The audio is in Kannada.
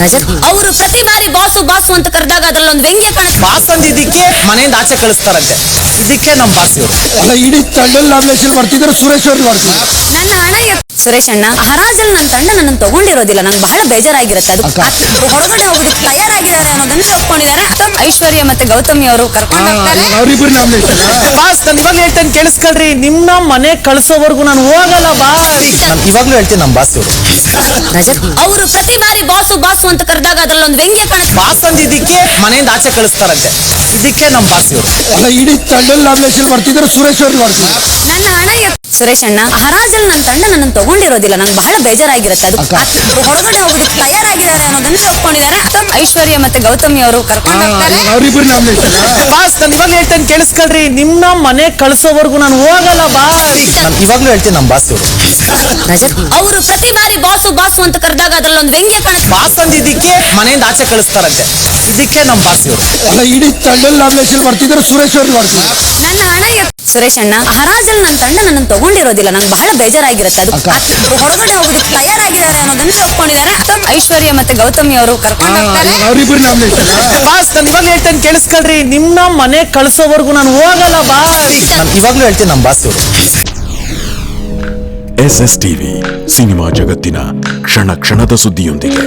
ರಜತ್ ಅವರು ಪ್ರತಿ ಬಾರಿ ಬಾಸು ಬಾಸು ಅಂತ ಕರೆದಾಗ ಅದ್ರಲ್ಲೊಂದು ವ್ಯಂಗ್ಯ ಕಾಣುತ್ತೆ. ಬಾಸ್ ಅಂದಿದ್ದಕ್ಕೆ ಮನೆಯಿಂದ ಆಚೆ ಕಳಿಸ್ತಾರಂತೆ. ಇದಕ್ಕೆ ನಮ್ಮ ಬಾಸ್ ಇವರು. ಅಲ್ಲ, ಇಡೀ ತಂಡಲ್ಲಿ ನಾಮಿನೇಷನ್ ಮಾಡ್ತಿದ್ರೆ ಸುರೇಶ್ ಅವ್ರಿಗೆ ಮಾಡ್ತಿದ್ರು. ನನ್ನ ಹಣ ಸುರೇಶ್ ಅಣ್ಣ, ಹರಾಜಲ್ಲಿ ನನ್ನ ತಂಡ ನನ್ನನ್ನು ತಗೊಂಡಿರೋದಿಲ್ಲ. ನಂಗೆ ಬಹಳ ಬೇಜಾರಾಗಿರುತ್ತೆ. ಅದು ಹೊರಗಡೆ ಹೋಗೋದಕ್ಕೆ ತಯಾರಾಗಿದ್ದಾರೆ ಅನ್ನೋದನ್ನ ಒಪ್ಕೊಂಡಿದ್ದಾರೆ. ಐಶ್ವರ್ಯ ಮತ್ತೆ ಗೌತಮಿ ಅವರು ಕರ್ಕೊಂಡು ಹೋಗ್ತಾರೆ. ಅವರಿಬ್ಬರು ನಾಮಿನೇಷನ್. ಬಾಸ್ ನಾನು ಇವಾಗ್ಲೂ ಹೇಳ್ತೇನೆ ಕೇಳಿಸ್ಕೊಳ್ರಿ, ನಿಮ್ನ ಮನೆ ಕಳ್ಸೋವರೆಗೂ ನಾನು ಹೋಗಲ್ಲ ಬಾಸ್. ನಾನು ಇವಾಗ್ಲೂ ಹೇಳ್ತೀನಿ ನಮ್ಮ ಬಾಸ್ ಇವರು. ರಜತ್ ಅವರು ಪ್ರತಿ ಬಾರಿ ಬಾಸು ಬಾಸು ಅಂತ ಕರೆದಾಗ ಅದ್ರಲ್ಲೊಂದು ವ್ಯಂಗ್ಯ ಕಾಣುತ್ತೆ. ಬಾಸ್ ಅಂದಿದ್ದಕ್ಕೆ ಮನೆಯಿಂದ ಆಚೆ ಕಳಿಸ್ತಾರಂತೆ. ಇದಕ್ಕೆ ನಮ್ಮ ಬಾಸ್ ಇವರು. ಅಲ್ಲ, ಇಡೀ ತಂಡಲ್ಲಿ ನಾಮಿನೇಷನ್ ಮಾಡ್ತಿದ್ರೆ ಸುರೇಶ್ ಅವ್ರಿಗೆ ಮಾಡ್ತಿದ್ರು. ನನ್ನ ಹಣ ಸುರೇಶ್ ಅಣ್ಣ, ಹರಾಜಲ್ಲಿ ನನ್ನ ತಂಡ ನನ್ನನ್ನು ತಗೊಂಡಿರೋದಿಲ್ಲ. ನಂಗೆ ಬಹಳ ಬೇಜಾರಾಗಿರುತ್ತೆ. ಅದು ಹೊರಗಡೆ ಹೋಗೋದಕ್ಕೆ ತಯಾರಾಗಿದ್ದಾರೆ ಅನ್ನೋದನ್ನ ಒಪ್ಕೊಂಡಿದ್ದಾರೆ. ಐಶ್ವರ್ಯ ಮತ್ತೆ ಗೌತಮಿ ಅವರು ಕರ್ಕೊಂಡು ಹೋಗ್ತಾರೆ. ಅವರಿಬ್ಬರು ನಾಮಿನೇಷನ್. ಬಾಸ್ ನಾನು ಇವಾಗ್ಲೂ ಹೇಳ್ತೇನೆ ಕೇಳಿಸ್ಕೊಳ್ರಿ, ನಿಮ್ನ ಮನೆ ಕಳ್ಸೋವರೆಗೂ ನಾನು ಹೋಗಲ್ಲ ಬಾಸ್. ನಾನು ಇವಾಗ್ಲೂ ಹೇಳ್ತೀನಿ ನಮ್ಮ ಬಾಸ್ ಇವರು. ರಜತ್ ಅವರು ಪ್ರತಿ ಬಾರಿ ಬಾಸು ಬಾಸು ಅಂತ ಕರೆದಾಗ ಅದ್ರಲ್ಲೊಂದು ವ್ಯಂಗ್ಯ ಕಾಣುತ್ತೆ. ಬಾಸ್ ಅಂದಿದ್ದಕ್ಕೆ ಮನೆಯಿಂದ ಆಚೆ ಕಳಿಸ್ತಾರಂತೆ. ಇದಕ್ಕೆ ನಮ್ಮ ಬಾಸ್ ಇವರು. ಅಲ್ಲ, ಇಡೀ ತಂಡಲ್ಲಿ ನಾಮಿನೇಷನ್ ಮಾಡ್ತಿದ್ರೆ ಸುರೇಶ್ ಅವ್ರಿಗೆ ಮಾಡ್ತಿದ್ರು. ನನ್ನ ಹಣ ಸುರೇಶ್ ಅಣ್ಣ, ಹರಾಜಲ್ಲಿ ನನ್ನ ತಂಡ ನನ್ನನ್ನು ತಗೊಂಡಿರೋದಿಲ್ಲ. ನಂಗೆ ಬಹಳ ಬೇಜಾರಾಗಿರುತ್ತೆ. ಅದು ಹೊರಗಡೆ ಹೋಗೋದಕ್ಕೆ ತಯಾರಾಗಿದ್ದಾರೆ ಅನ್ನೋದನ್ನ ಒಪ್ಕೊಂಡಿದ್ದಾರೆ. ಐಶ್ವರ್ಯ ಮತ್ತೆ ಗೌತಮಿ ಅವರು ಕರ್ಕೊಂಡು ಹೋಗ್ತಾರೆ. ಅವರಿಬ್ಬರು ನಾಮಿನೇಷನ್. ಬಾಸ್ ನಾನು ಇವಾಗ್ಲೂ ಹೇಳ್ತೇನೆ ಕೇಳಿಸ್ಕೊಳ್ರಿ, ನಿಮ್ನ ಮನೆ ಕಳ್ಸೋವರೆಗೂ ನಾನು ಹೋಗಲ್ಲ ಬಾಸ್. ನಾನು ಇವಾಗ್ಲೂ ಹೇಳ್ತೀನಿ ನಮ್ಮ ಬಾಸ್ ಇವರು. SS ಟಿವಿ ಸಿನಿಮಾ ಜಗತ್ತಿನ ಕ್ಷಣ ಕ್ಷಣದ ಸುದ್ದಿಯೊಂದಿಗೆ.